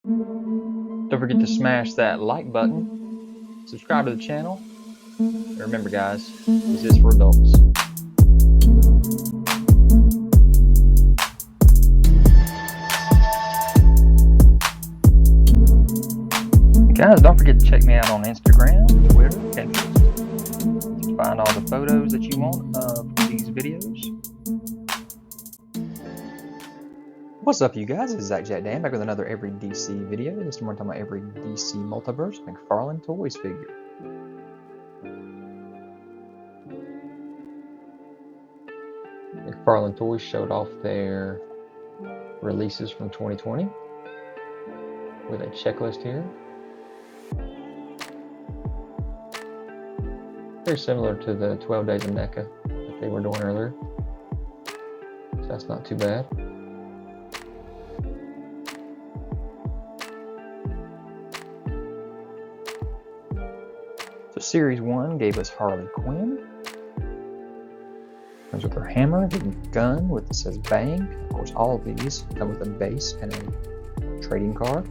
Don't forget to smash that like button, subscribe to the channel, and remember guys, this is for adults. Guys, don't forget to check me out on Instagram, Twitter, Pinterest to find all the photos that you want of these videos. What's up, you guys? This is Zach Jack Dan back with another Every DC video. This time we're talking about every DC Multiverse McFarlane Toys figure. McFarlane Toys showed off their releases from 2020 with a checklist here. Very similar to the 12 Days of NECA that they were doing earlier, so that's not too bad. So Series 1 gave us Harley Quinn. Comes with her hammer, the gun with it says bang. Of course, all of these come with a base and a trading card.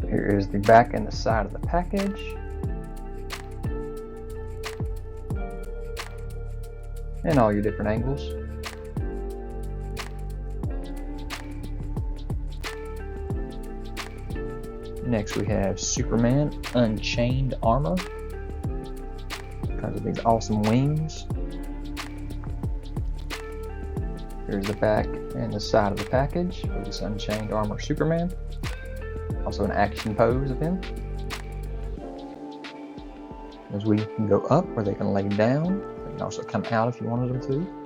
So here is the back and the side of the package. And all your different angles. Next we have Superman Unchained Armor. Comes with these awesome wings. Here's the back and the side of the package for this Unchained Armor Superman. Also an action pose of him. As we can go up or they can lay down. They can also come out if you wanted them to.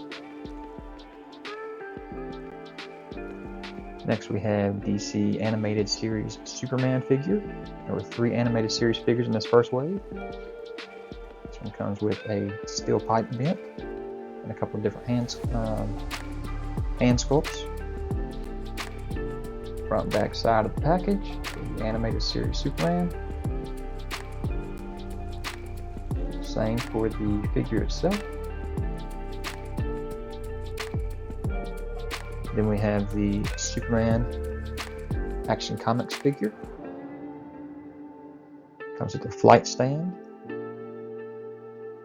Next we have DC Animated Series Superman figure. There were 3 animated series figures in this first wave. This one comes with a steel pipe bent and a couple of different hand sculpts. Front and back side of the package for the animated series Superman. Same for the figure itself. Then we have the Superman Action Comics figure. Comes with a flight stand.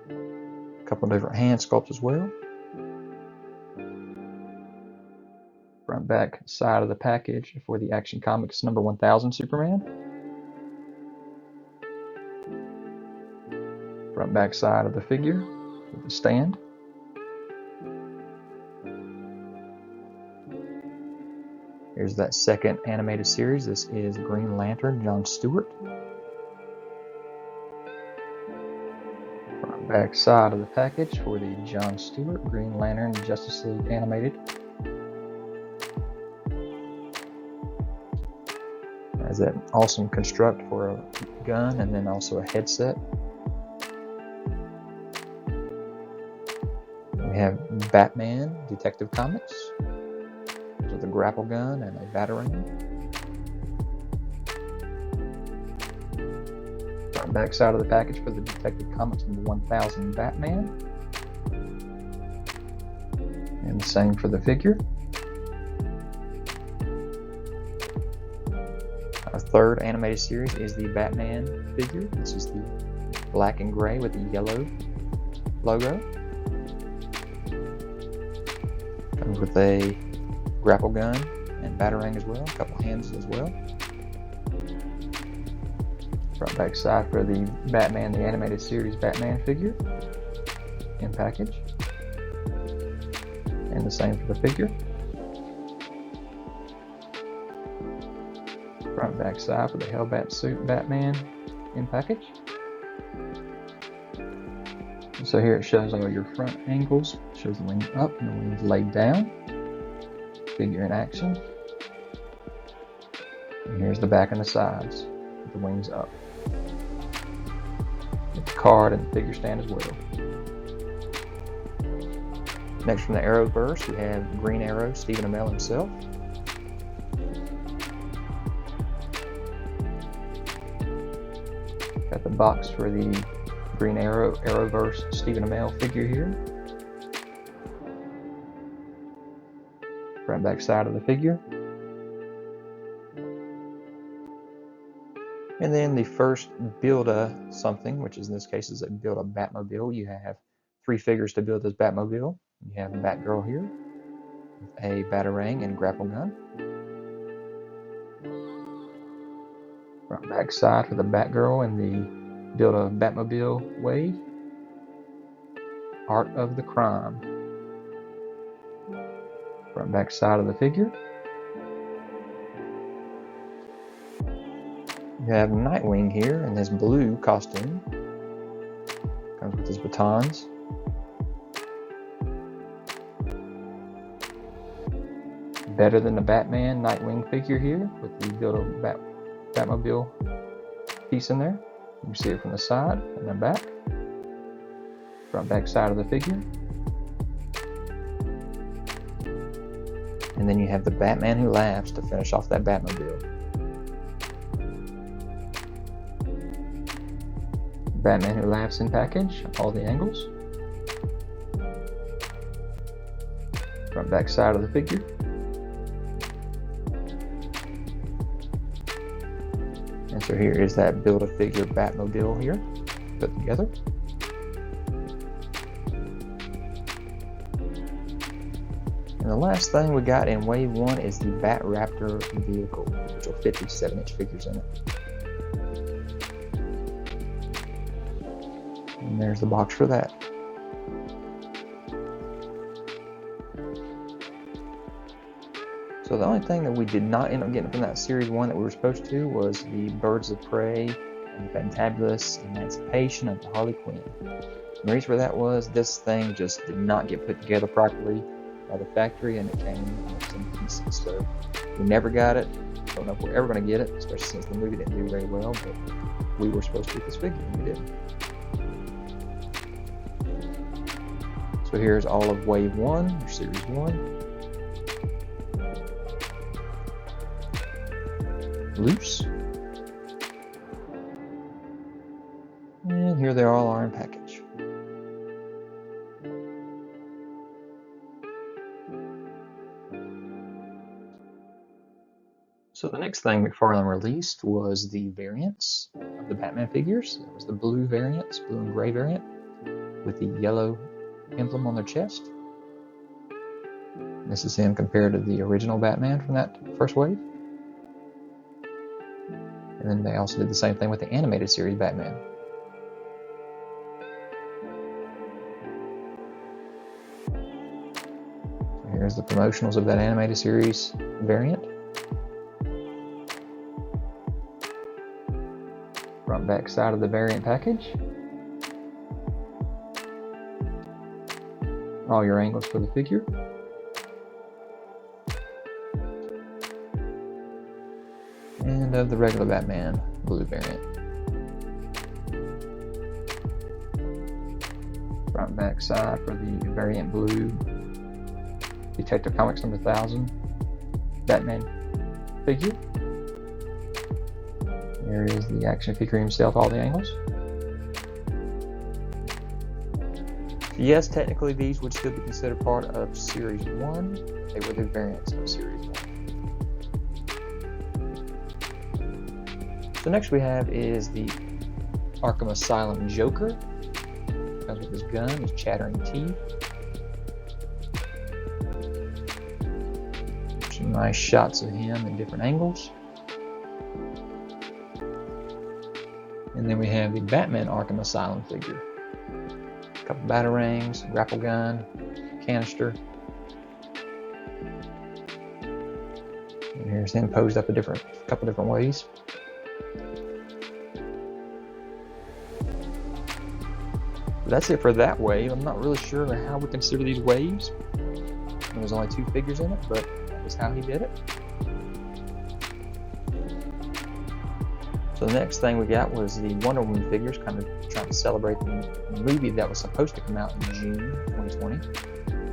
A couple of different hand sculpts as well. Front back side of the package for the Action Comics number 1000 Superman. Front back side of the figure with the stand. Here's that second animated series. This is Green Lantern, John Stewart. Front back side of the package for the John Stewart Green Lantern Justice League animated. Has that awesome construct for a gun and then also a headset. We have Batman Detective Comics with a grapple gun and a batarang. Front back side of the package for the Detective Comics number 1000 Batman. And the same for the figure. Our third animated series is the Batman figure. This is the black and gray with the yellow logo. Comes with a grapple gun and batarang as well, a couple hands as well. Front back side for the Batman, the animated series Batman figure in package. And the same for the figure. Front back side for the Hellbat suit Batman in package. And so here it shows all your front angles. It shows the wings up and the wings laid down. Figure in action. And here's the back and the sides with the wings up. With the card and the figure stand as well. Next from the Arrowverse we have Green Arrow, Stephen Amell himself. Got the box for the Green Arrow Arrowverse Stephen Amell figure here. front back side of the figure. And then the first build a something, which is in this case is a build a Batmobile. You have 3 figures to build this Batmobile. You have Batgirl here with a Batarang and grapple gun. Front back side for the Batgirl and the build a Batmobile wave. Art of the Crime. Front back side of the figure. You have Nightwing here in his blue costume. Comes with his batons. Better than the Batman Nightwing figure here with the build-a Batmobile piece in there. You can see it from the side and the back. Front back side of the figure. And then you have the Batman Who Laughs to finish off that Batmobile. Batman Who Laughs in package, all the angles. Front back side of the figure. And so here is that Build-A-Figure Batmobile here, put together. And the last thing we got in Wave 1 is the Bat Raptor vehicle, which will fit these 7-inch figures in it. And there's the box for that. So the only thing that we did not end up getting from that Series 1 that we were supposed to was the Birds of Prey and the Fantabulous Emancipation of the Harley Quinn. The reason for that was this thing just did not get put together properly by the factory, and it came in pieces. So we never got it. Don't know if we're ever going to get it, especially since the movie didn't do very well, but we were supposed to get this figure and we didn't. So here's all of Wave 1, or Series 1. Loose. And here they all are in package. So the next thing McFarlane released was the variants of the Batman figures. It was the blue variants, blue and gray variant, with the yellow emblem on their chest. This is him compared to the original Batman from that first wave. And then they also did the same thing with the animated series Batman. Here's the promotionals of that animated series variant. Front back side of the variant package. All your angles for the figure. And of the regular Batman blue variant. Front back side for the variant blue Detective Comics number 1000 Batman figure. There is the action figure himself, all the angles. Yes, technically these would still be considered part of Series 1. They were the variants of Series 1. So next we have is the Arkham Asylum Joker. Comes with his gun, his chattering teeth. Some nice shots of him in different angles. And then we have the Batman Arkham Asylum figure. A couple batarangs, grapple gun, canister. And here's him posed up a couple different ways. That's it for that wave. I'm not really sure how we consider these waves. There's only 2 figures in it, but that was how he did it. So the next thing we got was the Wonder Woman figures, kind of trying to celebrate the movie that was supposed to come out in June 2020.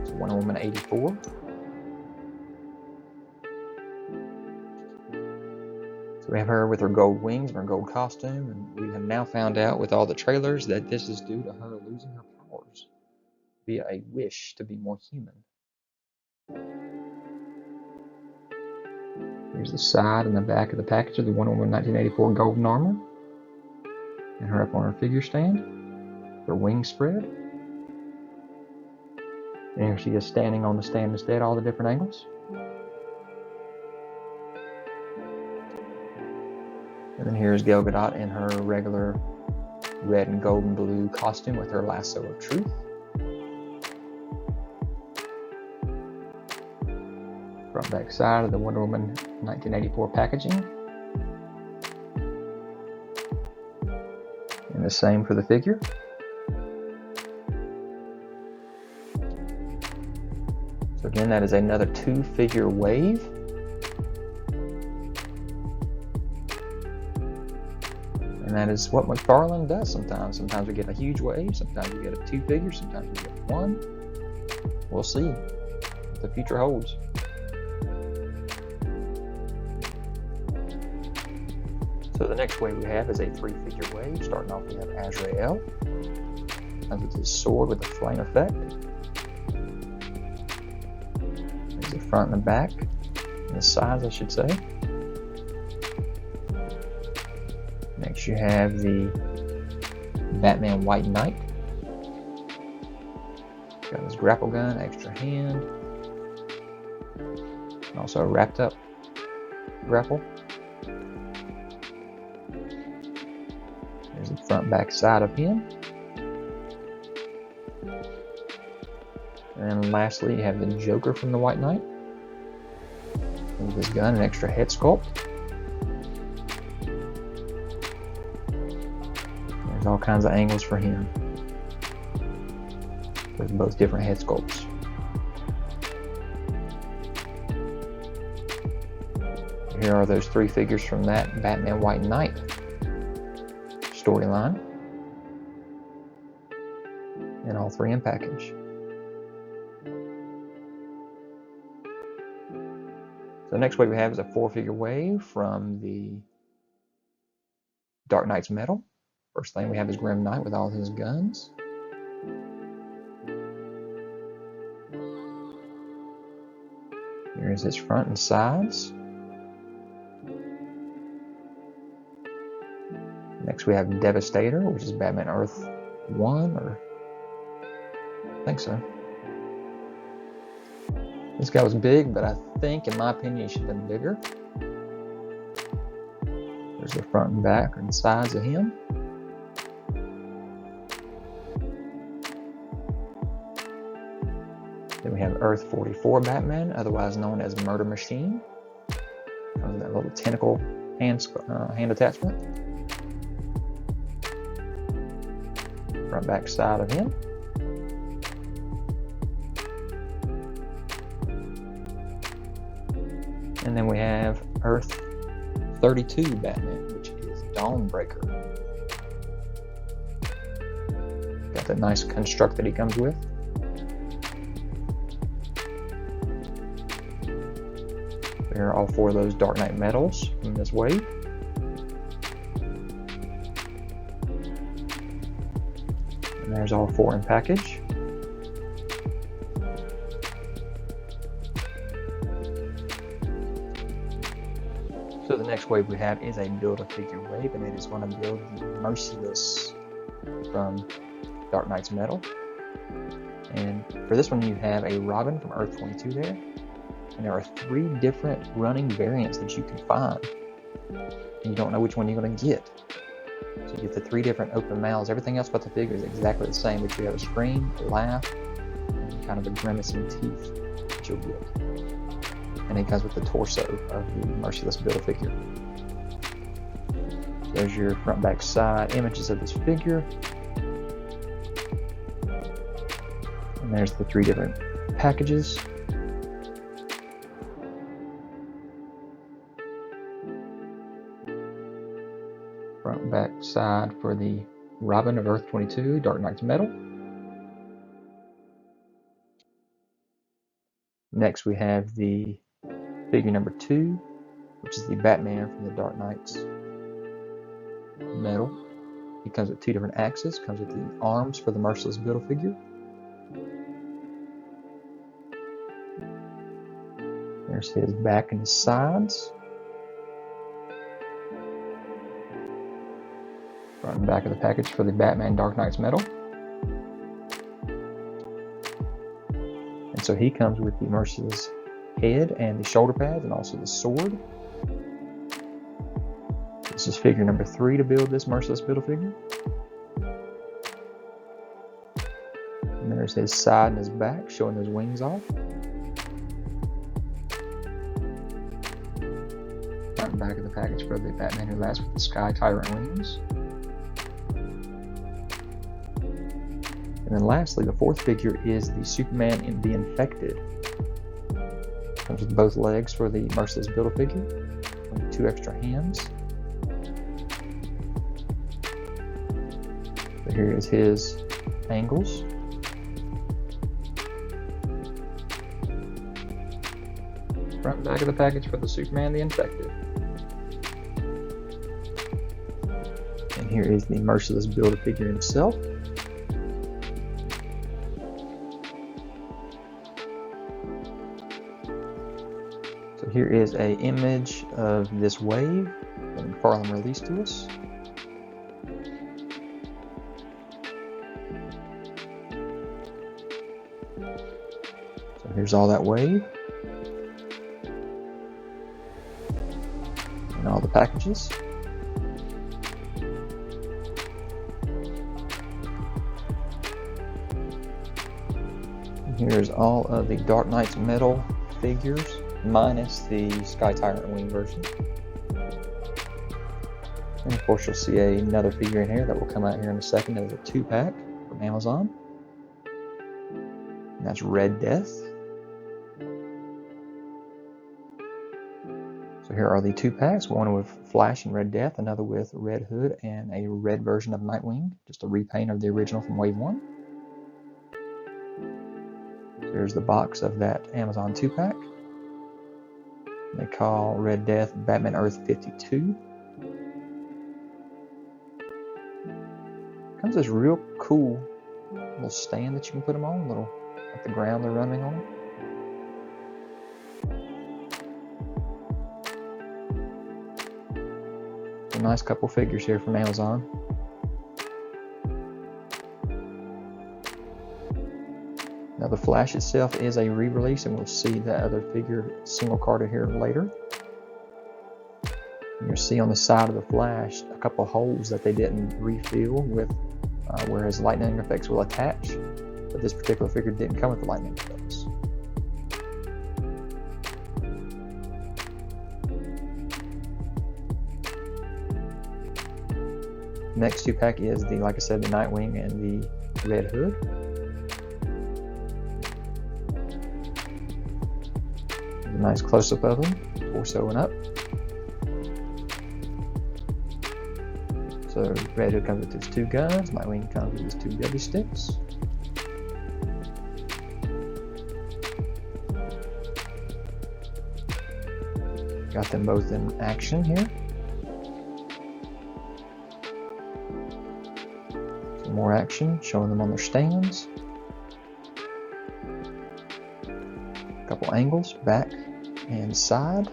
It's Wonder Woman 84. So we have her with her gold wings and her gold costume, and we have now found out with all the trailers that this is due to her losing her powers via a wish to be more human. Here's the side and the back of the package of the Wonder Woman 1984 Golden Armor. And her up on her figure stand. Her wings spread. And here she is standing on the stand instead, all the different angles. And then here's Gal Gadot in her regular red and gold and blue costume with her lasso of truth. Front back side of the Wonder Woman 1984 packaging. And the same for the figure. So again, that is another 2-figure wave. And that is what McFarlane does sometimes. Sometimes we get a huge wave, sometimes we get a 2 figure, sometimes we get 1. We'll see what the future holds. So the next wave we have is a 3-figure wave. Starting off, we have Azrael. Comes with his sword with the flame effect. There's the front and the back, and the sides, I should say. Next, you have the Batman White Knight. Got his grapple gun, extra hand, and also a wrapped up grapple. There's the front back side of him. And then lastly, you have the Joker from the White Knight. With his gun and extra head sculpt. There's all kinds of angles for him. With both different head sculpts. Here are those 3 figures from that Batman White Knight storyline. And all 3 in package. So the next wave we have is a 4-figure wave from the Dark Knight's Metal. First thing we have is Grim Knight with all his guns. Here's his front and sides. Next we have Devastator, which is Batman Earth 1, or I think so. This guy was big, but I think, in my opinion, he should have been bigger. There's the front and back and sides of him. Then we have Earth 44 Batman, otherwise known as Murder Machine. Comes with that little tentacle hand attachment. Front back side of him. And then we have Earth 32 Batman, which is Dawnbreaker. Got that nice construct that he comes with. There are all 4 of those Dark Knight medals from this wave. And there's all 4 in package. So the next wave we have is a Build-A-Figure wave, and it is going to build the Merciless from Dark Knight's Metal. And for this one you have a Robin from Earth 22 there. And there are 3 different running variants that you can find. And you don't know which one you're going to get. So you get the 3 different open mouths. Everything else about the figure is exactly the same, but you have a scream, a laugh, and kind of a grimacing teeth that you'll get. And it comes with the torso of the Merciless Build-A-Figure. There's your front, back, side images of this figure. And there's the 3 different packages. Front, back, side for the Robin of Earth 22, Dark Knight's Metal. Next we have the figure number 2, which is the Batman from the Dark Knight's Metal. He comes with 2 different axes, comes with the arms for the Merciless Build-A-Figure. There's his back and his sides. Front and back of the package for the Batman Dark Knight's medal. And so he comes with the merciless head and the shoulder pads and also the sword. This is figure number 3 to build this merciless Build-A-Figure. And there's his side and his back, showing his wings off. Front and back of the package for the Batman Who Laughs with the Sky Tyrant wings. And then lastly, the 4th figure is the Superman in the Infected. Comes with both legs for the merciless Build-A-Figure, with 2 extra hands. So here is his angles. Front and back of the package for the Superman the Infected. And here is the merciless Build-A-Figure himself. So here is an image of this wave that McFarlane released to us. So here's all that wave. And all the packages. And here's all of the Dark Knight's metal figures, minus the Sky Tyrant wing version. And of course you'll see another figure in here that will come out here in a second as a 2-pack from Amazon. And that's Red Death. So here are the 2 packs, one with Flash and Red Death, another with Red Hood and a red version of Nightwing, just a repaint of the original from Wave 1. So here's the box of that Amazon 2-pack. They call Red Death Batman Earth 52. Comes this real cool little stand that you can put them on, little like the ground they're running on. A nice couple figures here from Amazon. Now the Flash itself is a re-release, and we'll see that other figure single carded here later. And you'll see on the side of the Flash a couple holes that they didn't refill with where his lightning effects will attach, but this particular figure didn't come with the lightning effects. Next 2-pack is the, like I said, the Nightwing and the Red Hood. A nice close-up of them, torso and up. So Red Hood comes with his 2 guns, Nightwing comes with his 2 deadly sticks. Got them both in action here. Some more action, showing them on their stands. A couple angles, back and side.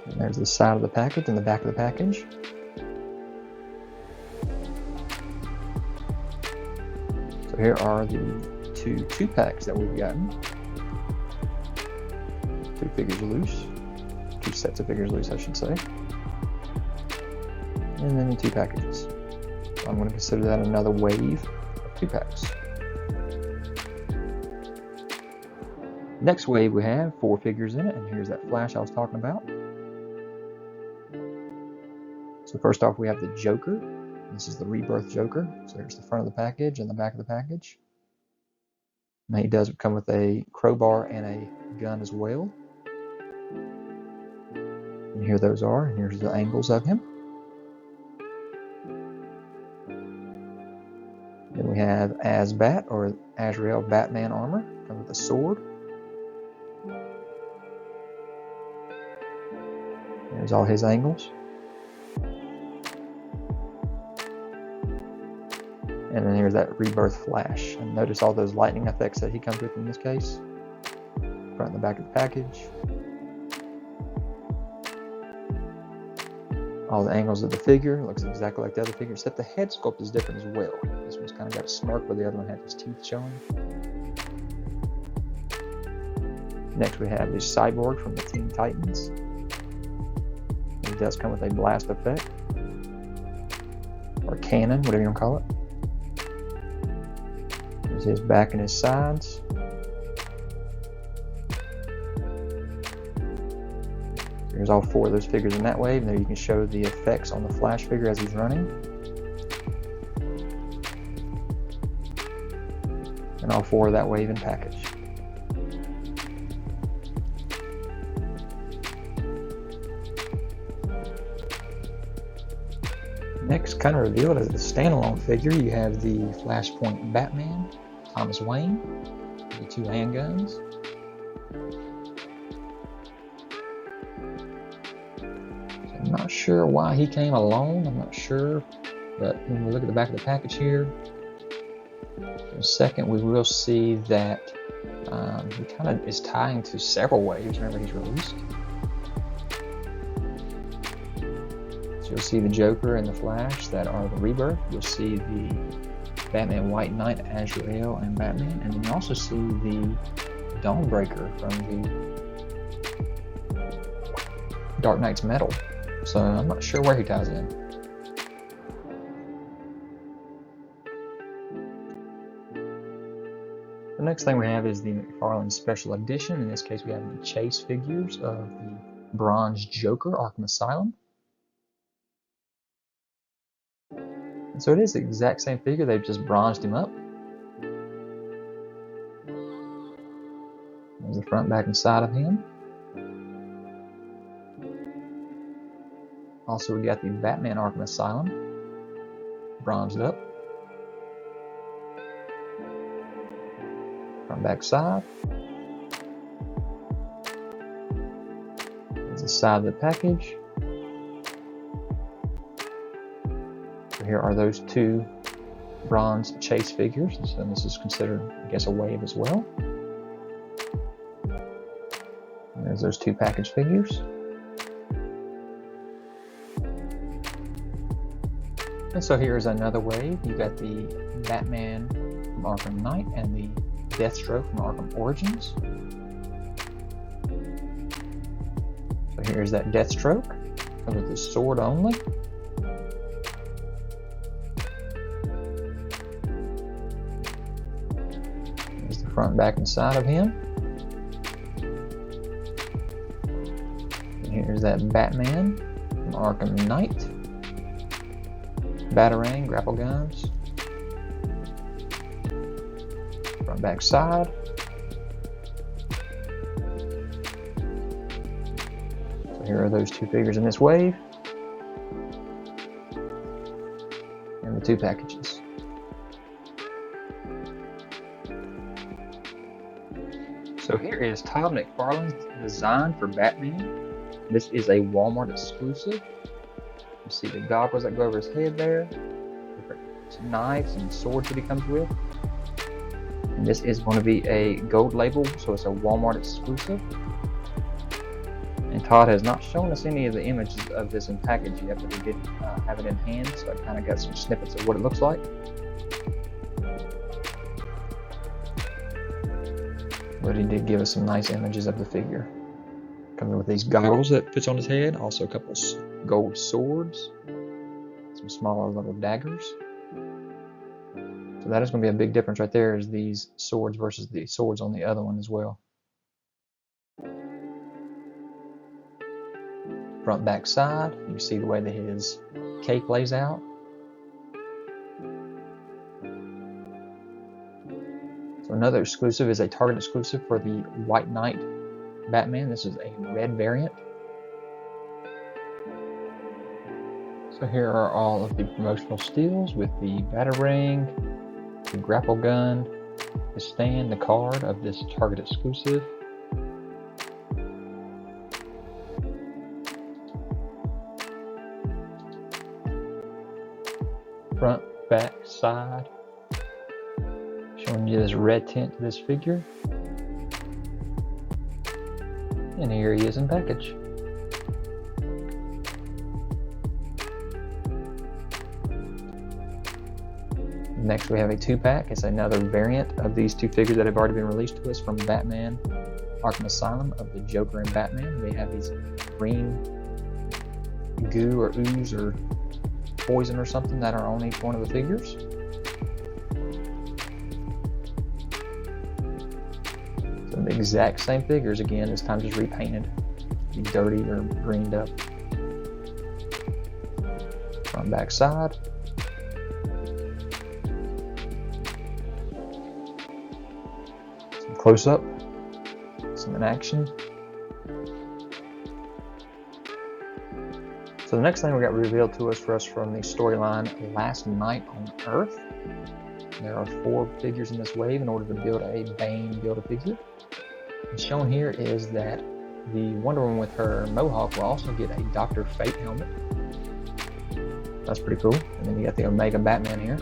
And there's the side of the package and the back of the package. So here are the 2 packs that we've gotten. 2 figures loose. 2 sets of figures loose, I should say. And then the 2 packages. So I'm going to consider that another wave of 2 packs. Next wave we have 4 figures in it, and here's that Flash I was talking about. So first off we have the Joker. This is the Rebirth Joker. So there's the front of the package and the back of the package. Now he does come with a crowbar and a gun as well. And here those are, and here's the angles of him. Then we have Asbat, or Azrael Batman armor, comes with a sword. There's all his angles. And then here's that Rebirth Flash. And notice all those lightning effects that he comes with in this case. Front and the back of the package. All the angles of the figure looks exactly like the other figure, except the head sculpt is different as well. This one's kind of got a smirk, where the other one had his teeth showing. Next we have this Cyborg from the Teen Titans. It does come with a blast effect, or cannon, whatever you want to call it. There's his back and his sides. There's all 4 of those figures in that wave, and there you can show the effects on the Flash figure as he's running. And all 4 of that wave in package. Next, kind of revealed as a standalone figure, you have the Flashpoint Batman, Thomas Wayne, the 2 handguns. I'm not sure why he came alone, I'm not sure, but when we look at the back of the package here, in a second we will see that he kind of is tying to several waves whenever he's released. So you'll see the Joker and the Flash that are the Rebirth. You'll see the Batman White Knight, Azrael, and Batman, and then you also see the Dawnbreaker from the Dark Knight's Metal. So I'm not sure where he ties in. The next thing we have is the McFarlane Special Edition. In this case, we have the chase figures of the Bronze Joker, Arkham Asylum. And so it is the exact same figure, they've just bronzed him up. There's the front, back, and side of him. Also, we got the Batman Arkham Asylum, bronzed up. Front, back, side. There's the side of the package. So here are those 2 bronze chase figures, and this is considered, I guess, a wave as well. And there's those 2 package figures. And so here's another wave. You got the Batman from Arkham Knight and the Deathstroke from Arkham Origins. So here's that Deathstroke. Comes with the sword only. There's the front, back, and side of him. And here's that Batman from Arkham Knight. Batarang, grapple guns, front, back, side. So here are those 2 figures in this wave, and the 2 packages. So here is Todd McFarlane's design for Batman. This is a Walmart exclusive. You see the goggles that go over his head there, different knives and swords that he comes with. And this is going to be a gold label, so it's a Walmart exclusive. And Todd has not shown us any of the images of this in package yet, but he did have it in hand, so I kind of got some snippets of what it looks like. But he did give us some nice images of the figure. Coming with these goggles that puts on his head, also a couple gold swords, some smaller little daggers. So that is going to be a big difference right there, is these swords versus the swords on the other one as well. Front, back, side. You see the way that his cape lays out. So another exclusive is a Target exclusive for the White Knight Batman. This is a red variant. So here are all of the promotional steals with the Batarang, the grapple gun, the stand, the card of this Target exclusive. Front, back, side. Showing you this red tint to this figure. And here he is in package. Next we have a 2-pack. It's another variant of these 2 figures that have already been released to us from Batman Arkham Asylum of the Joker and Batman. They have these green goo or ooze or poison or something that are on each one of the figures. So the exact same figures again, this time just repainted. Be dirty or greened up. Front back side. Some close up. Some in action. So the next thing we got revealed to us from the storyline Last Night on Earth. There are 4 figures in this wave in order to build a Bane Build-A-Figure. And shown here is that the Wonder Woman with her mohawk will also get a Dr. Fate helmet. That's pretty cool. And then you got the Omega Batman here.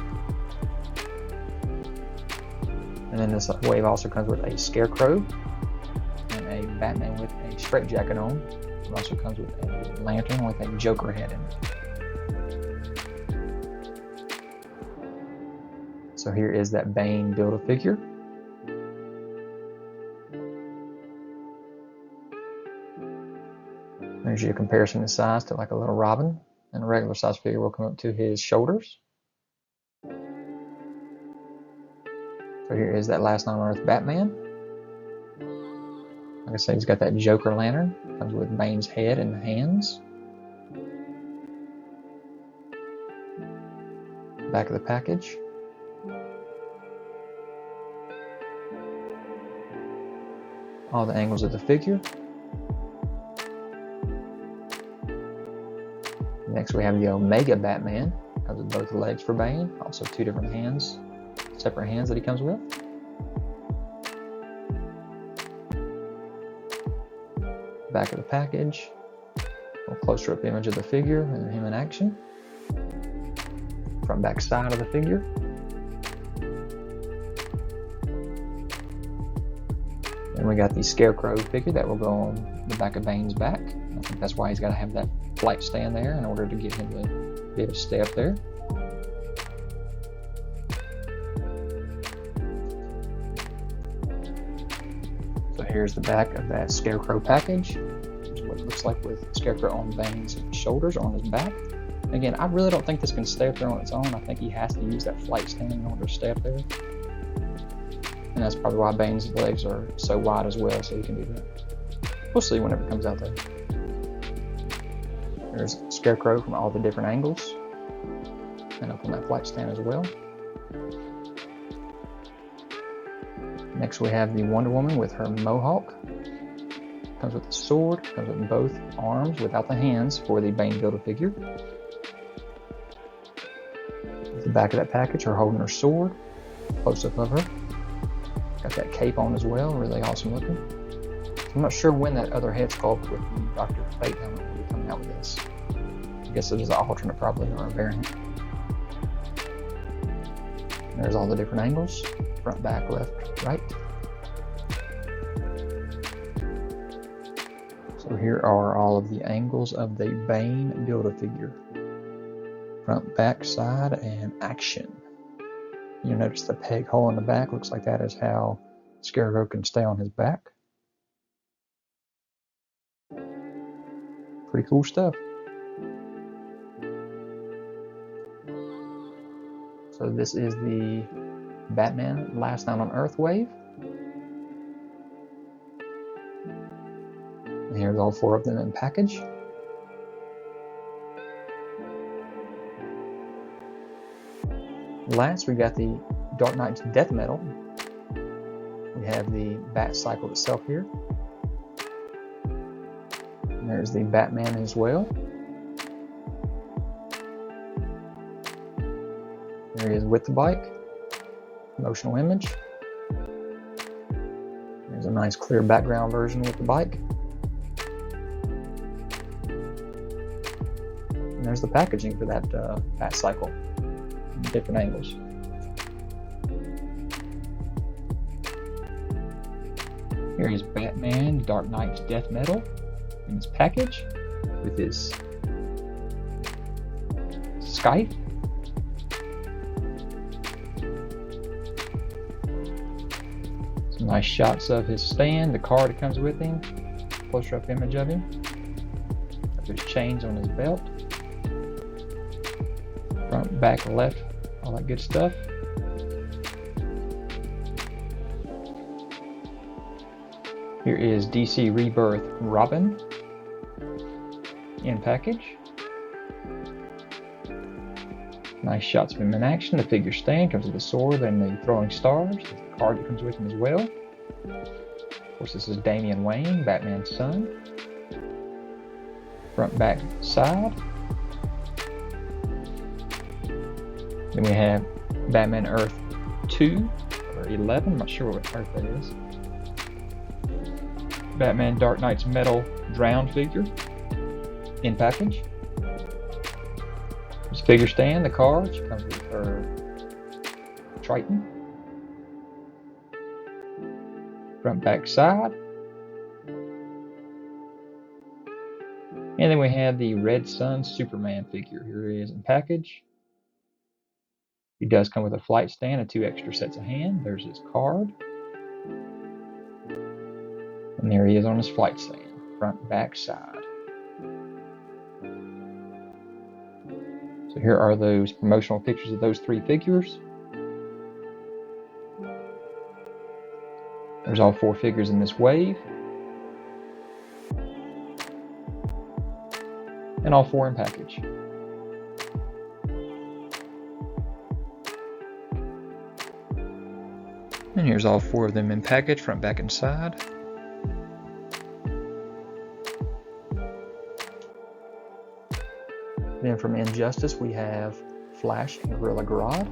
And then this wave also comes with a Scarecrow and a Batman with a straitjacket on. It also comes with a lantern with a Joker head in it. So here is that Bane Build-A-Figure. There's your comparison in size to like a little Robin, and a regular size figure will come up to his shoulders. So here is that Last Night on Earth Batman. Like I said, he's got that Joker lantern. Comes with Bane's head and hands. Back of the package. All the angles of the figure. Next we have the Omega Batman. Comes with both legs for Bane. Also 2 different hands. Separate hands that he comes with. Back of the package. A little closer up image of the figure and him in action. Front back side of the figure. Then we got the Scarecrow figure that will go on the back of Bane's back. I think that's why he's got to have that flight stand there in order to get him to be able to stay up there. So here's the back of that Scarecrow package. Here's what it looks like with Scarecrow on Bane's shoulders, on his back. Again, I really don't think this can stay up there on its own. I think he has to use that flight stand in order to stay up there. And that's probably why Bane's legs are so wide as well, so he can do that. We'll see whenever it comes out there. There's Scarecrow from all the different angles. And up on that flight stand as well. Next we have the Wonder Woman with her mohawk. Comes with a sword, comes with both arms without the hands for the Bane Build-A-Figure. The back of that package, her holding her sword. Close up of her. Got that cape on as well, really awesome looking. I'm not sure when that other head sculpt with the Dr. Fate helmet will be coming out with this. I guess it is an alternate probably, or a variant. There's all the different angles. Front, back, left, right. So here are all of the angles of the Bane Build-A-Figure. Front, back, side, and action. You'll notice the peg hole in the back. Looks like that is how Scarecrow can stay on his back. Pretty cool stuff. So this is the Batman Last Night on Earth wave. And here's all 4 of them in package. Last, we got the Dark Knight's Death Metal. We have the Bat Cycle itself here. And there's the Batman as well. There he is with the bike. Emotional image. There's a nice clear background version with the bike. And there's the packaging for that Bat Cycle. Different angles. Here is Batman Dark Knight's Death Metal in his package with his scythe. Some nice shots of his stand, the card that comes with him, closer up image of him. There's chains on his belt. Front, back, left, all that good stuff. Here is DC Rebirth Robin in package. Nice shots of him in action. The figure stand comes with the sword and the throwing stars. There's the card that comes with him as well. Of course, this is Damian Wayne, Batman's son. Front, back, side. Then we have Batman Earth 2 or 11. I'm not sure what Earth that is. Batman Dark Knight's metal drowned figure in package. This figure stand, the card, she comes with her Triton. Front, back, side. And then we have the Red Sun Superman figure. Here he is in package. He does come with a flight stand and 2 extra sets of hands. There's his card. And there he is on his flight stand. Front, back, side. So here are those promotional pictures of those 3 figures. There's all 4 figures in this wave. And all 4 in package. And here's all 4 of them in package, front, back, and side. Then from Injustice we have Flash and Gorilla Grodd.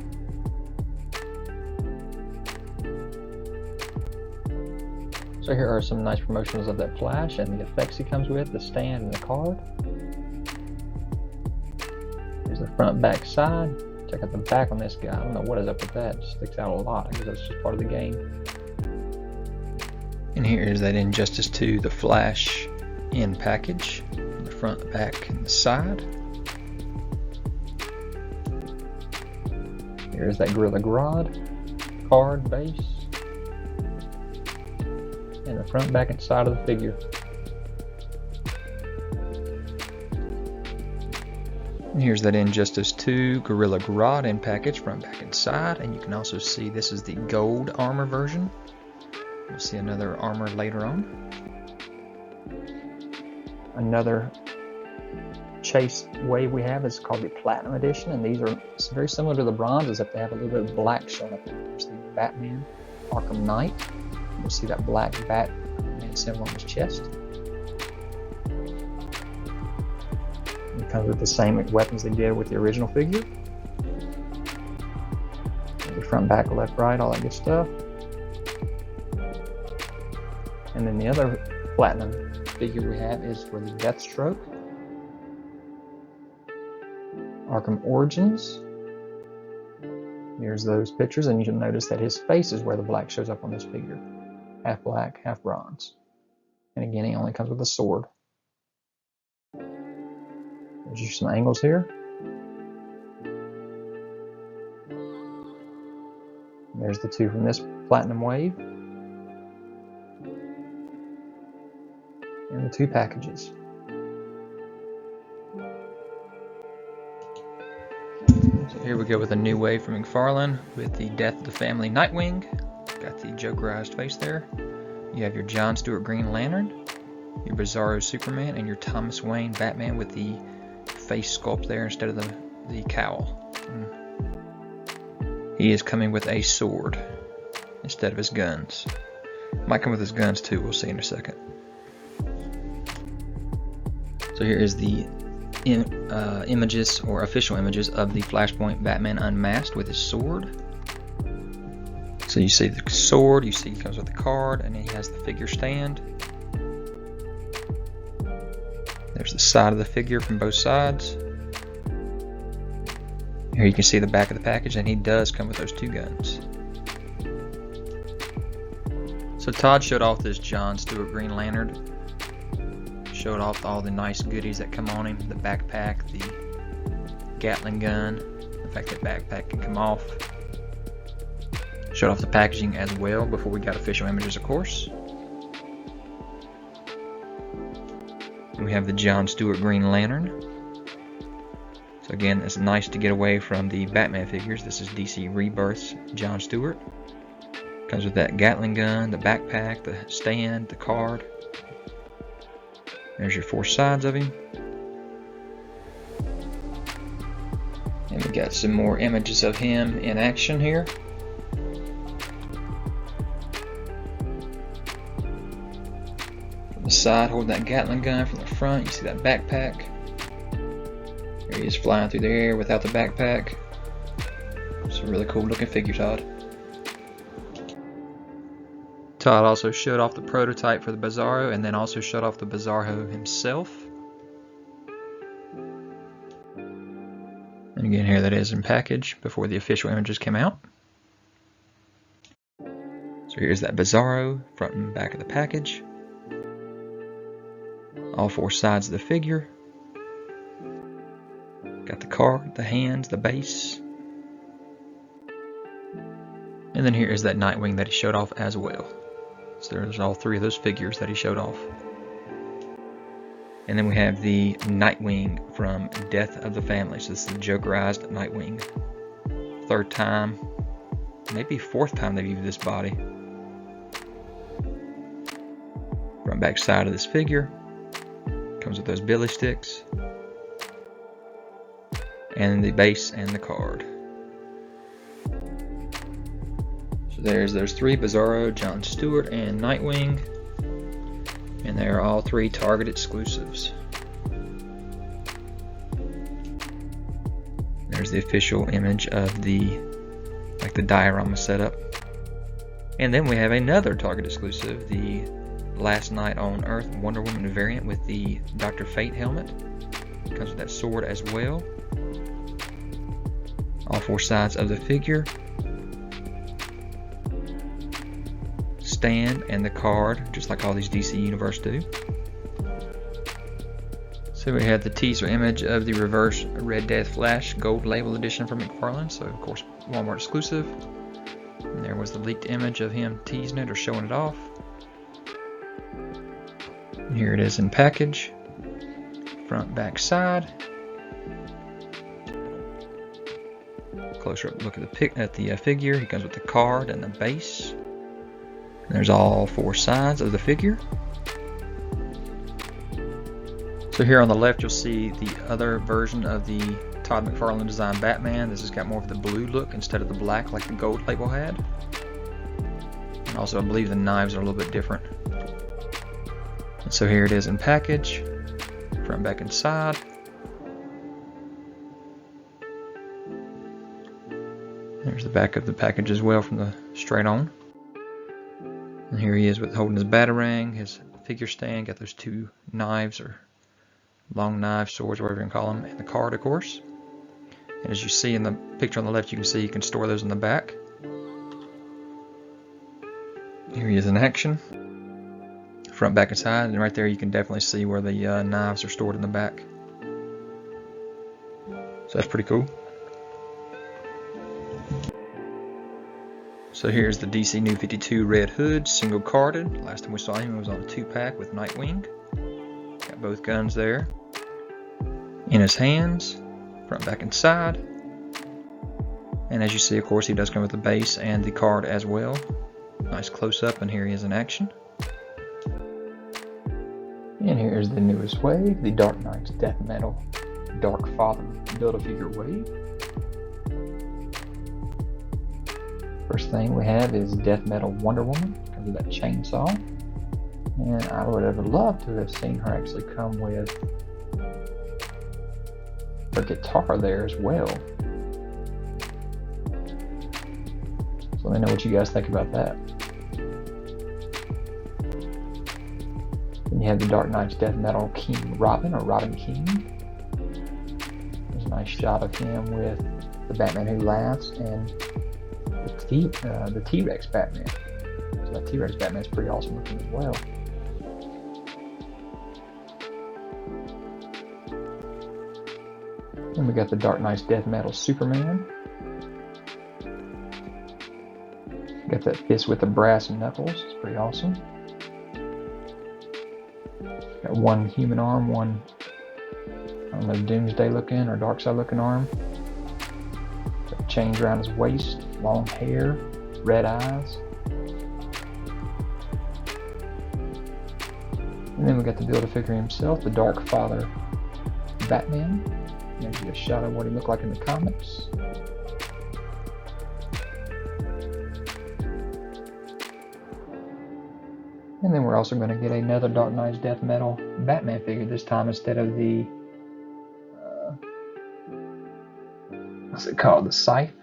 So here are some nice promotions of that Flash and the effects he comes with, the stand and the card. Here's the front, back, side. Check out the back on this guy. I don't know what is up with that. It sticks out a lot. I guess that's just part of the game. And here is that Injustice 2, the Flash in package. The front, the back, and the side. Here's that Gorilla Grodd card base. And the front, back, and side of the figure. And here's that Injustice 2 Gorilla Grodd in package, front, back, and side. And you can also see this is the gold armor version. We'll see another armor later on. Another chase wave we have is called the Platinum Edition, and these are very similar to the bronze, except they have a little bit of black showing up. There's the Batman Arkham Knight. You'll see that black Batman symbol on his chest. It comes with the same weapons they did with the original figure. The front, back, left, right, all that good stuff. And then the other Platinum figure we have is for the Deathstroke. Arkham Origins. Here's those pictures, and you can notice that his face is where the black shows up on this figure. Half black, half bronze. And again, he only comes with a sword. There's just some angles here. And there's the 2 from this Platinum wave. And the 2 packages. So here we go with a new wave from McFarlane with the Death of the Family Nightwing. Got the Jokerized face there. You have your John Stewart Green Lantern, your Bizarro Superman, and your Thomas Wayne Batman with the face sculpt there instead of the cowl. He is coming with a sword instead of his guns. Might come with his guns too, we'll see in a second. So here is the images or official images of the Flashpoint Batman unmasked with his sword. So you see the sword, you see he comes with the card, and then he has the figure stand. There's the side of the figure from both sides. Here you can see the back of the package, and he does come with those 2 guns. So Todd showed off this John Stewart Green Lantern. Showed off all the nice goodies that come on him, the backpack, the Gatling gun, the fact that backpack can come off. Showed off the packaging as well before we got official images, of course. And we have the Jon Stewart Green Lantern. So again, it's nice to get away from the Batman figures. This is DC Rebirth's Jon Stewart. Comes with that Gatling gun, the backpack, the stand, the card. There's your 4 sides of him. And we got some more images of him in action here. From the side, holding that Gatling gun. From the front, you see that backpack. Here he is flying through the air without the backpack. It's a really cool looking figure, Todd. Todd also showed off the prototype for the Bizarro, and then also showed off the Bizarro himself. And again, here that is in package before the official images came out. So here's that Bizarro, front and back of the package. All 4 sides of the figure. Got the card, the hands, the base. And then here is that Nightwing that he showed off as well. So there's all 3 of those figures that he showed off. And then we have the Nightwing from Death of the Family. So this is the Jokerized Nightwing. 3rd time, maybe 4th time they've used this body. Front back side of this figure. Comes with those billy sticks. And the base and the card. So there's those 3, Bizarro, Jon Stewart, and Nightwing. And they are all 3 Target exclusives. There's the official image of the diorama setup. And then we have another Target exclusive, the Last Night on Earth Wonder Woman variant with the Dr. Fate helmet. Comes with that sword as well. All 4 sides of the figure. Stand and the card, just like all these DC Universe do. So we had the teaser image of the Reverse Red Death Flash Gold Label Edition from McFarlane, so of course Walmart exclusive. And there was the leaked image of him teasing it or showing it off. And here it is in package. Front, back, side. Closer up look at the figure. He comes with the card and the base. There's all 4 sides of the figure. So here on the left you'll see the other version of the Todd McFarlane designed Batman. This has got more of the blue look instead of the black like the gold label had. And also I believe the knives are a little bit different. And so here it is in package. Front, back, and side. There's the back of the package as well from the straight on. And here he is with holding his batarang, his figure stand, got those 2 knives or long knives, swords, whatever you can call them, and the card, of course. And as you see in the picture on the left, you can see you can store those in the back. Here he is in action. Front, back, and side, and right there you can definitely see where the knives are stored in the back. So that's pretty cool. So here's the DC New 52 Red Hood, single carded. Last time we saw him, it was on a 2-pack with Nightwing. Got both guns there. In his hands, front, back, and side. And as you see, of course, he does come with the base and the card as well. Nice close-up, and here he is in action. And here's the newest wave, the Dark Knight's Death Metal Dark Father Build-A-Figure wave. First thing we have is Death Metal Wonder Woman, comes with that chainsaw. And I would have loved to have seen her actually come with her guitar there as well. So let me know what you guys think about that. Then you have the Dark Knight's Death Metal King Robin, or Robin King. There's a nice shot of him with the Batman Who Laughs and the T-Rex Batman. So that T-Rex Batman is pretty awesome looking as well. Then we got the Dark Knight's Death Metal Superman. Got that fist with the brass knuckles. It's pretty awesome. Got one human arm, one, I don't know, Doomsday looking or Darkseid looking arm. Got chains around his waist, long hair, red eyes. And then we got the Build-A-Figure himself, the Dark Father Batman. There's a shot of what he looked like in the comics. And then we're also going to get another Dark Knight's Death Metal Batman figure, this time instead of the, what's it called, the Scythe.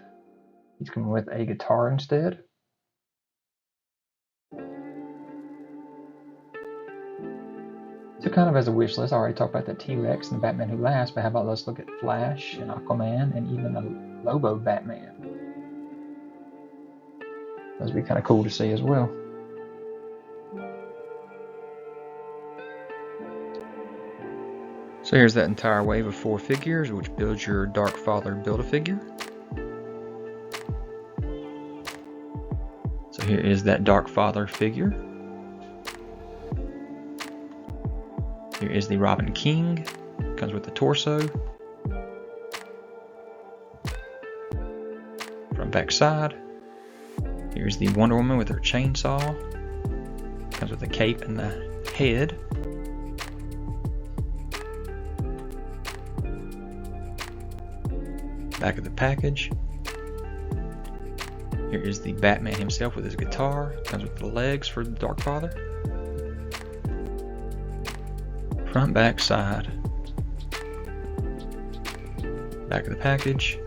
He's coming with a guitar instead. So kind of as a wish list, I already talked about the T-Rex and the Batman Who Laughs, but how about let's look at Flash and Aquaman and even the Lobo Batman. Those would be kind of cool to see as well. So here's that entire wave of 4 figures, which builds your Dark Father Build-A-Figure. So here is that Dark Father figure. Here is the Robin King, comes with the torso. Front back side. Here's the Wonder Woman with her chainsaw. Comes with the cape and the head. Back of the package. Here is the Batman himself with his guitar. Comes with the legs for the Dark Father. Front, back, side. Back of the package.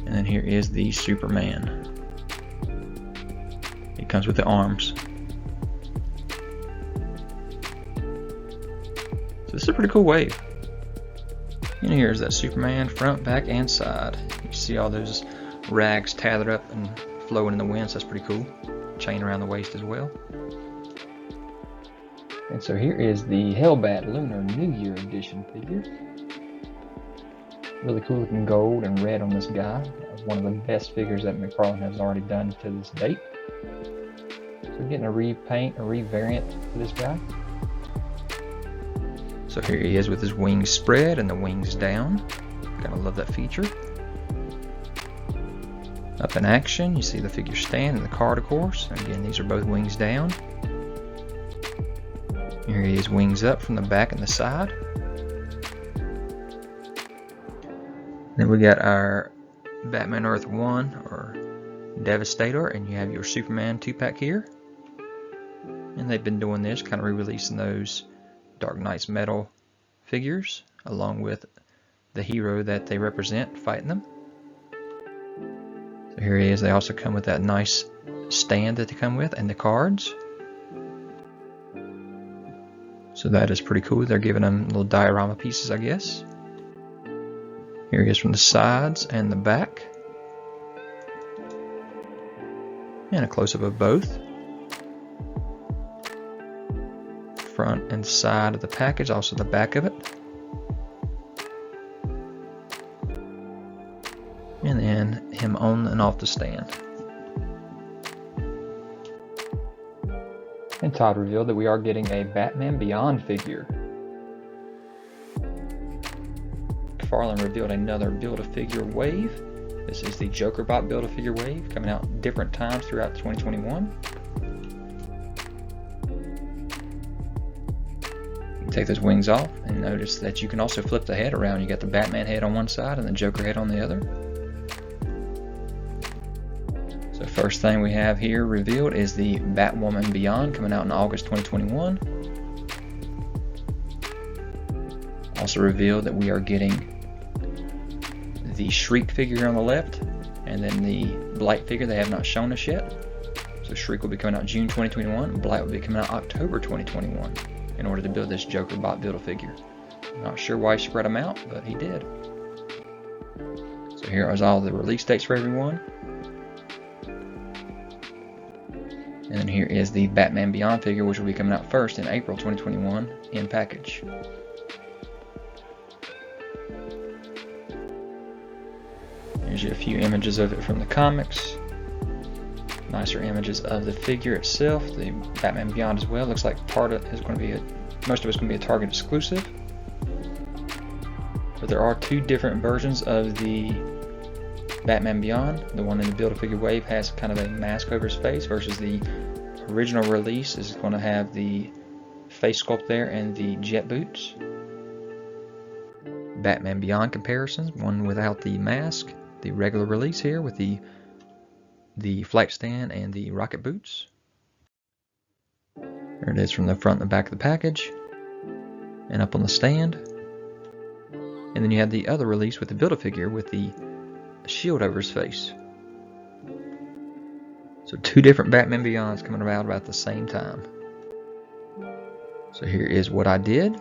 And then here is the Superman. It comes with the arms. So this is a pretty cool wave. And here's that Superman front, back, and side. You see all those rags tethered up and flowing in the wind, so that's pretty cool. Chain around the waist as well. And so here is the Hellbat Lunar New Year Edition figure. Really cool looking gold and red on this guy. One of the best figures that McFarlane has already done to this date. So we're getting a repaint, a revariant for this guy. So here he is with his wings spread and the wings down. Gotta love that feature. Up in action, you see the figure stand and the card, of course. Again, these are both wings down. Here he is, wings up from the back and the side. Then we got our Batman Earth 1 or Devastator, and you have your Superman 2-pack here. And they've been doing this, kind of re-releasing those Dark Knight's Metal figures, along with the hero that they represent fighting them. So here he is. They also come with that nice stand that they come with and the cards. So that is pretty cool. They're giving them little diorama pieces, I guess. Here he is from the sides and the back. And a close-up of both. Front and side of the package, also the back of it. And then him on and off the stand. And Todd revealed that we are getting a Batman Beyond figure. McFarlane revealed another Build-A-Figure wave. This is the Joker Bot Build-A-Figure wave, coming out different times throughout 2021. Take those wings off and notice that you can also flip the head around. You got the Batman head on one side and the Joker head on the other. So first thing we have here revealed is the Batwoman Beyond, coming out in August 2021. Also revealed that we are getting the Shriek figure on the left, and then the Blight figure they have not shown us yet. So Shriek will be coming out June 2021, Blight will be coming out October 2021 in order to build this Joker Bot Build-A-Figure. Not sure why he spread them out, but he did. So here is all the release dates for everyone. And then here is the Batman Beyond figure, which will be coming out first in April 2021 in package. Here's a few images of it from the comics. Nicer images of the figure itself, the Batman Beyond as well. Looks like most of it's going to be a Target exclusive. But there are two different versions of the Batman Beyond. The one in the Build-A-Figure wave has kind of a mask over his face, versus the original release is going to have the face sculpt there and the jet boots. Batman Beyond comparisons, one without the mask, the regular release here with the flight stand and the rocket boots. There it is from the front and the back of the package, and up on the stand. And then you have the other release with the Build-A-Figure with the shield over his face. So two different Batman Beyonds coming out about the same time. So here is what I did.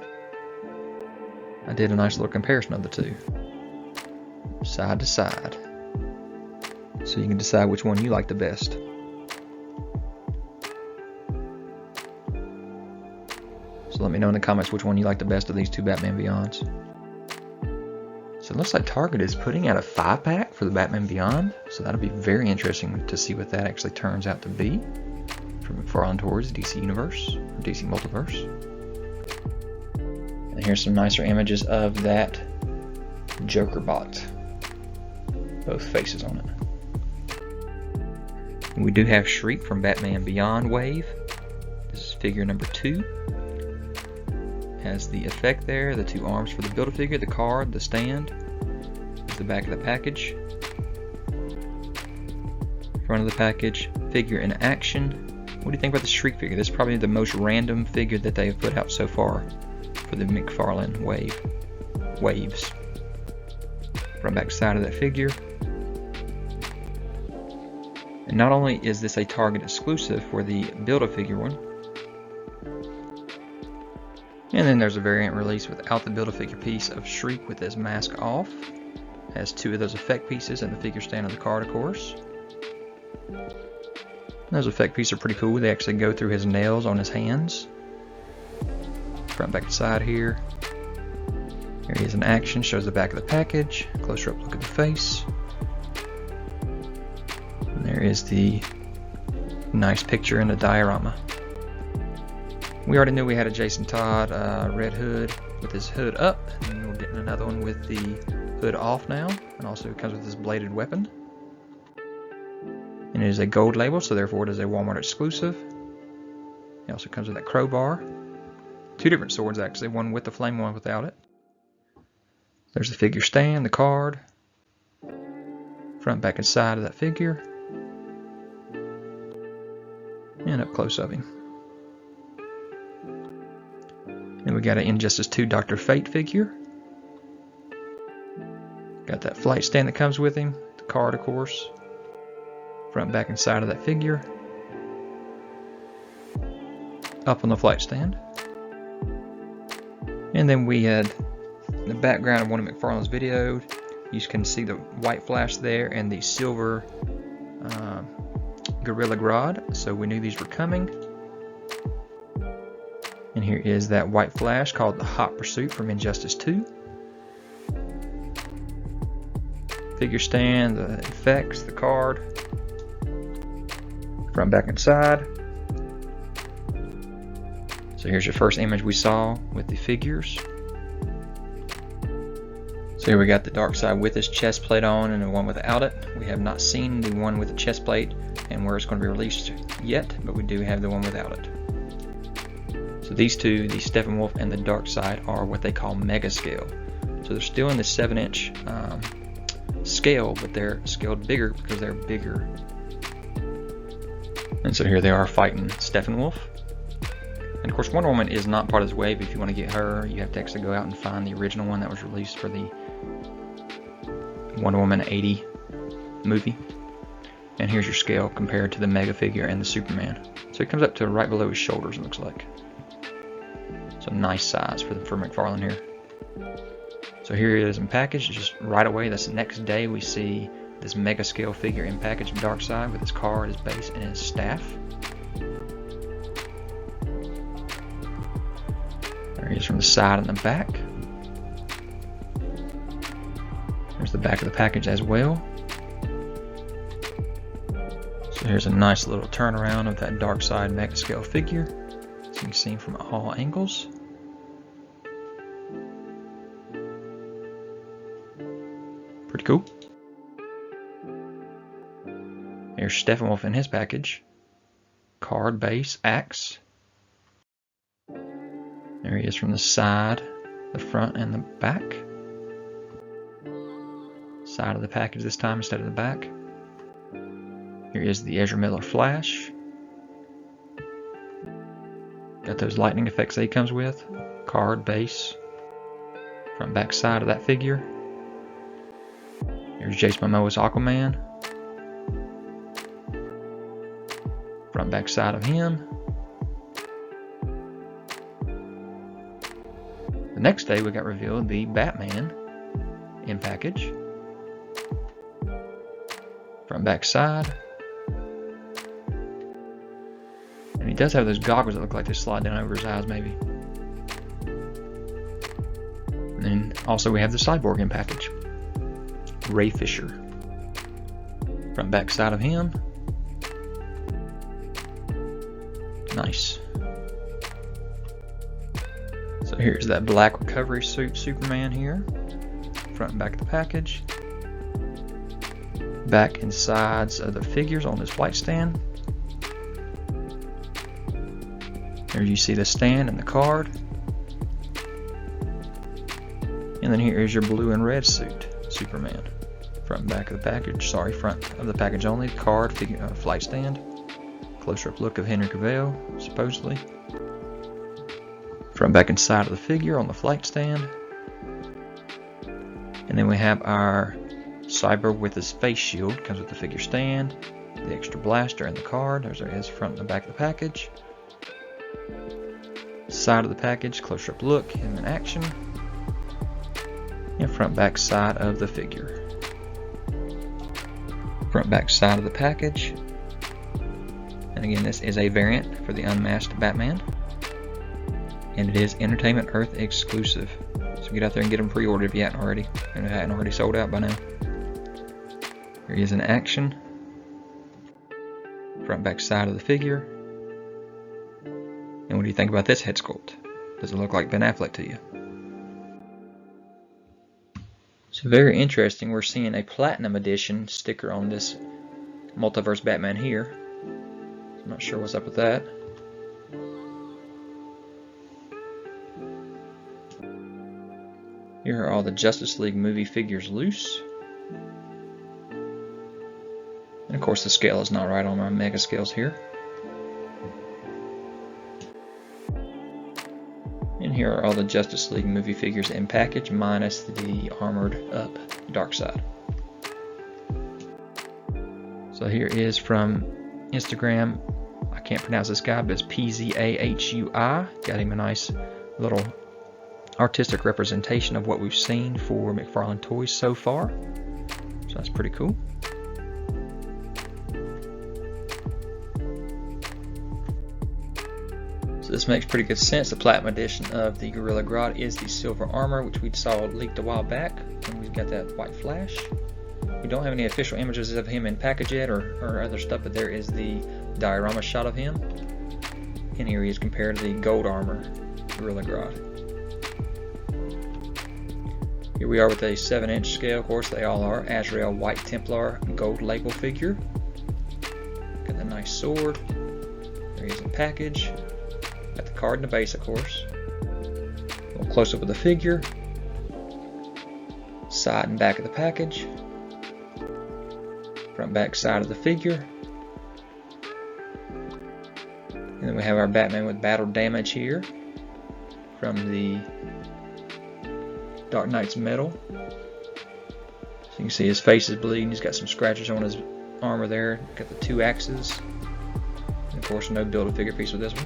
I did a nice little comparison of the two, side to side, so you can decide which one you like the best. So let me know in the comments which one you like the best of these two Batman Beyonds. So it looks like Target is putting out a 5-pack for the Batman Beyond, so that'll be very interesting to see what that actually turns out to be from McFarlane Toys DC Universe, or DC Multiverse. And here's some nicer images of that Joker bot, both faces on it. And we do have Shriek from Batman Beyond Wave. This is figure number 2. Has the effect there, the two arms for the Build-A-Figure, the card, the stand. Here's the back of the package. Front of the package, figure in action. What do you think about the Shriek figure? This is probably the most random figure that they have put out so far for the McFarlane waves. Front back side of that figure. And not only is this a Target exclusive for the Build-A-Figure one, and then there's a variant release without the Build-A-Figure piece of Shriek with his mask off. Has two of those effect pieces and the figure stand on the card, of course. Those effect pieces are pretty cool. They actually go through his nails on his hands. Front, back, and side here. Here he is in action. Shows the back of the package. Closer up look at the face. And there is the nice picture in the diorama. We already knew we had a Jason Todd Red Hood with his hood up, and we're getting another one with the hood off now, and also comes with this bladed weapon. And it is a gold label, so therefore it is a Walmart exclusive. It also comes with that crowbar. Two different swords actually, one with the flame, one without it. There's the figure stand, the card, front, back, and side of that figure, and up close of him. And we got an Injustice 2 Dr. Fate figure. Got that flight stand that comes with him, the card of course, front, back, and side of that figure, up on the flight stand. And then we had the background of one of McFarlane's videos. You can see the white flash there and the silver Gorilla Grodd, so we knew these were coming. And here is that white flash called the Hot Pursuit from Injustice 2. Figure stand, the effects, the card, front, back, and side. So here's your first image we saw with the figures. So here we got the Darkseid with his chest plate on and the one without it. We have not seen the one with the chest plate and where it's going to be released yet, but we do have the one without it. So these two, the Steppenwolf and the Darkseid, are what they call mega scale. So they're still in the 7-inch scale, but they're scaled bigger because they're bigger. And so here they are fighting Steppenwolf. And of course Wonder Woman is not part of this wave. If you want to get her, you have to actually go out and find the original one that was released for the Wonder Woman 80 movie. And here's your scale compared to the Mega figure and the Superman. So it comes up to right below his shoulders, it looks like. So nice size for McFarlane here. So here it is in package. Just right away, that's the next day, we see this mega scale figure in package of Darkseid with his card, his base, and his staff. There he is from the side and the back. There's the back of the package as well. So here's a nice little turnaround of that Darkseid mega scale figure, so you can see him from all angles. Pretty cool. Here's Steppenwolf in his package. Card, base, axe. There he is from the side, the front, and the back. Side of the package this time instead of the back. Here is the Ezra Miller Flash. Got those lightning effects that he comes with. Card, base. Front back side of that figure. Here's Jason Momoa's Aquaman. Front back side of him. The next day we got revealed the Batman in package. Front back side. And he does have those goggles that look like they slide down over his eyes maybe. And then also we have the Cyborg in package. Ray Fisher. Front back side of him. Nice. So here's that black recovery suit Superman here. Front and back of the package. Back and sides of the figures on this flight stand. There you see the stand and the card. And then here is your blue and red suit Superman. Front and back of the package. Sorry, front of the package only. Card, figure, flight stand. Closer up look of Henry Cavill, supposedly. Front, back, and side of the figure on the flight stand. And then we have our Cyber with his face shield. Comes with the figure stand, the extra blaster, and the card. There's his front and the back of the package. Side of the package, closer up look, him in action. And front, back, side of the figure. Front, back, side of the package. And again, this is a variant for the unmasked Batman. And it is Entertainment Earth exclusive. So get out there and get them pre-ordered if you hadn't already. And it hadn't already sold out by now. Here he is in action. Front back side of the figure. And what do you think about this head sculpt? Does it look like Ben Affleck to you? So very interesting. We're seeing a Platinum Edition sticker on this Multiverse Batman here. I'm not sure what's up with that. Here are all the Justice League movie figures loose. And of course the scale is not right on my mega scales here. And here are all the Justice League movie figures in package minus the armored up Darkseid. So here is from Instagram. I can't pronounce this guy, but it's PZAHUI. Got him a nice little artistic representation of what we've seen for McFarlane Toys so far. So that's pretty cool. So this makes pretty good sense. The Platinum Edition of the Gorilla Grodd is the silver armor, which we saw leaked a while back, and we've got that white flash. We don't have any official images of him in package yet or other stuff, but there is the diorama shot of him. And here he is compared to the gold armor Gorilla Grodd. Here we are with a 7-inch scale, of course they all are. Azrael White Templar gold label figure. Got the nice sword. There he is in package. Got the card and the base, of course. A little close up of the figure. Side and back of the package. Front back side of the figure. And then we have our Batman with battle damage here from the Dark Knight's metal. So you can see his face is bleeding. He's got some scratches on his armor there. Got the 2 axes. And of course, no build-a-figure piece with this one.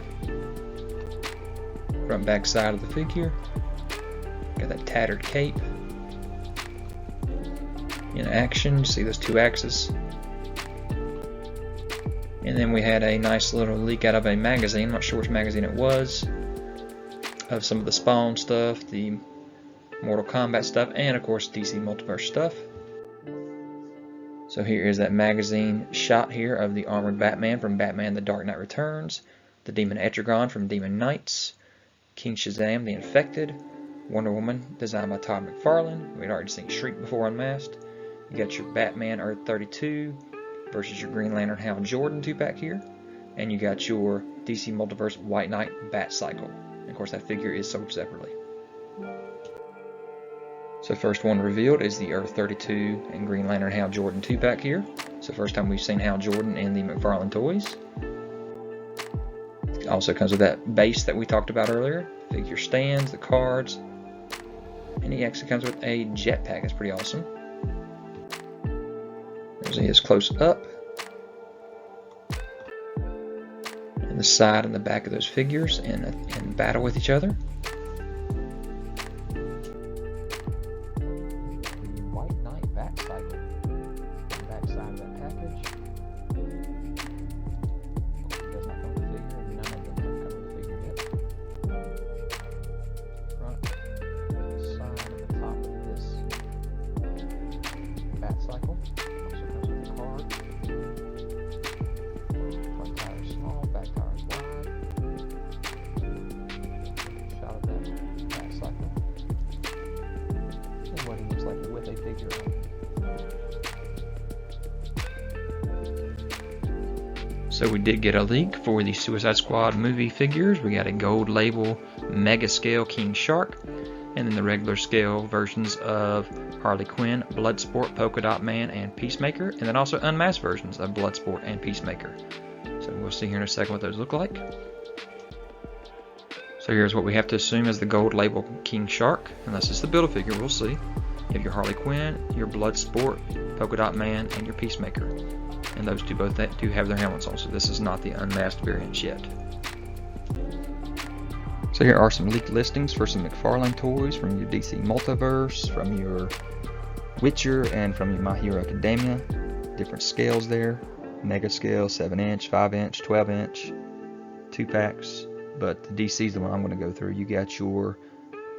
Front back side of the figure. Got that tattered cape. In action, you see those 2 axes. And then we had a nice little leak out of a magazine, I'm not sure which magazine it was, of some of the Spawn stuff, the Mortal Kombat stuff, and of course DC Multiverse stuff. So here is that magazine shot here of the Armored Batman from Batman The Dark Knight Returns, the Demon Etrigan from Demon Knights, King Shazam the Infected, Wonder Woman designed by Todd McFarlane. We'd already seen Shriek before Unmasked. You got your Batman Earth 32 versus your Green Lantern Hal Jordan 2-pack here. And you got your DC Multiverse White Knight Bat Cycle. And of course that figure is sold separately. So first one revealed is the Earth 32 and Green Lantern Hal Jordan 2-pack here. So first time we've seen Hal Jordan in the McFarlane toys. It also comes with that base that we talked about earlier. Figure stands, the cards. And he actually comes with a jetpack. That's pretty awesome. There's his close up. And the side and the back of those figures in battle with each other. Cycle. Also comes with the card. Front tire is small, back tire is wide. Shot of that back cycle. And what he looks like with a figure on. So we did get a leak for the Suicide Squad movie figures. We got a gold label mega scale King Shark, and then the regular scale versions of Harley Quinn, Bloodsport, Polka Dot Man, and Peacemaker, and then also unmasked versions of Bloodsport and Peacemaker. So we'll see here in a second what those look like. So here's what we have to assume is the gold label King Shark, and that's just the Build-A-Figure, we'll see. You have your Harley Quinn, your Bloodsport, Polka Dot Man, and your Peacemaker. And those two both do have their helmets on, so this is not the unmasked variants yet. So here are some leaked listings for some McFarlane toys from your DC Multiverse, from your Witcher, and from your My Hero Academia. Different scales there. Mega scale, 7-inch, 5-inch, 12-inch, 2-packs. But the DC is the one I'm going to go through. You got your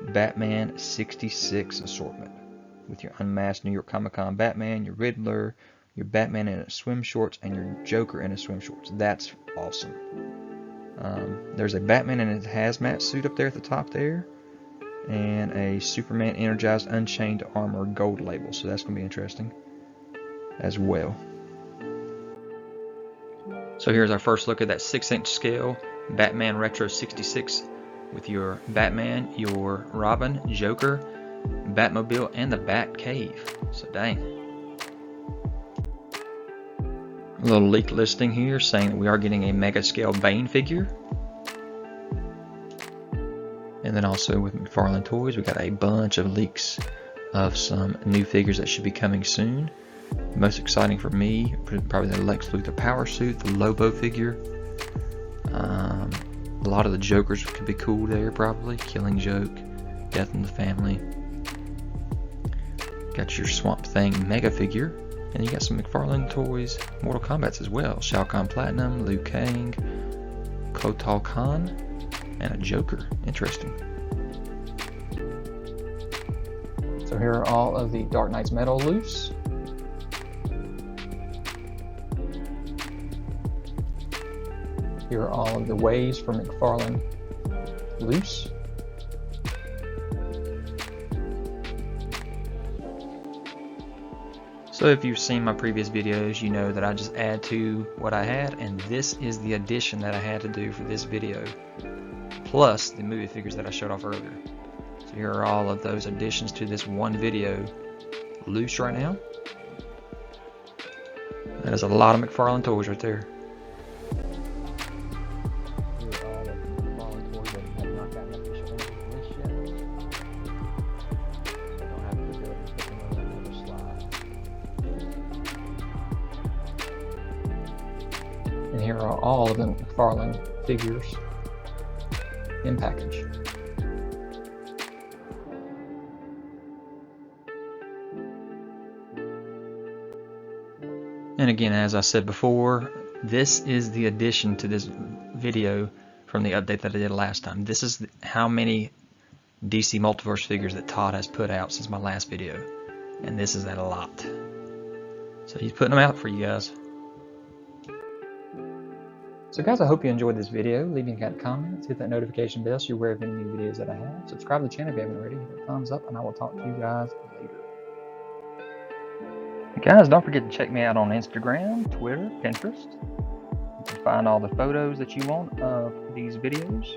Batman 66 assortment with your unmasked New York Comic Con Batman, your Riddler, your Batman in his swim shorts, and your Joker in his swim shorts. That's awesome. There's a Batman in his hazmat suit up there at the top there, and a Superman Energized Unchained Armor gold label, so that's going to be interesting as well. So here's our first look at that 6-inch scale Batman Retro 66 with your Batman, your Robin, Joker, Batmobile, and the Bat Cave. So dang. A little leaked listing here saying that we are getting a mega scale Bane figure. And then also with McFarlane Toys, we got a bunch of leaks of some new figures that should be coming soon. Most exciting for me, probably the Lex Luthor Power Suit, the Lobo figure. A lot of the Jokers could be cool there, probably. Killing Joke, Death in the Family. Got your Swamp Thing Mega figure. And you got some McFarlane Toys Mortal Kombats as well. Shao Kahn Platinum, Liu Kang, Kotal Khan, and a Joker. Interesting. So here are all of the Dark Knight's Metal loose. Here are all of the Waves from McFarlane loose. So if you've seen my previous videos, you know that I just add to what I had, and this is the addition that I had to do for this video, plus the movie figures that I showed off earlier. So here are all of those additions to this one video loose right now. That is a lot of McFarlane toys right there. And here are all of the McFarlane figures in package. And again, as I said before, this is the addition to this video from the update that I did last time. This is how many DC Multiverse figures that Todd has put out since my last video. And this is a lot. So he's putting them out for you guys. So guys, I hope you enjoyed this video. Leave me a comment, hit that notification bell so you're aware of any new videos that I have. Subscribe to the channel if you haven't already. Hit a thumbs up, and I will talk to you guys later. Guys, don't forget to check me out on Instagram, Twitter, Pinterest. You can find all the photos that you want of these videos.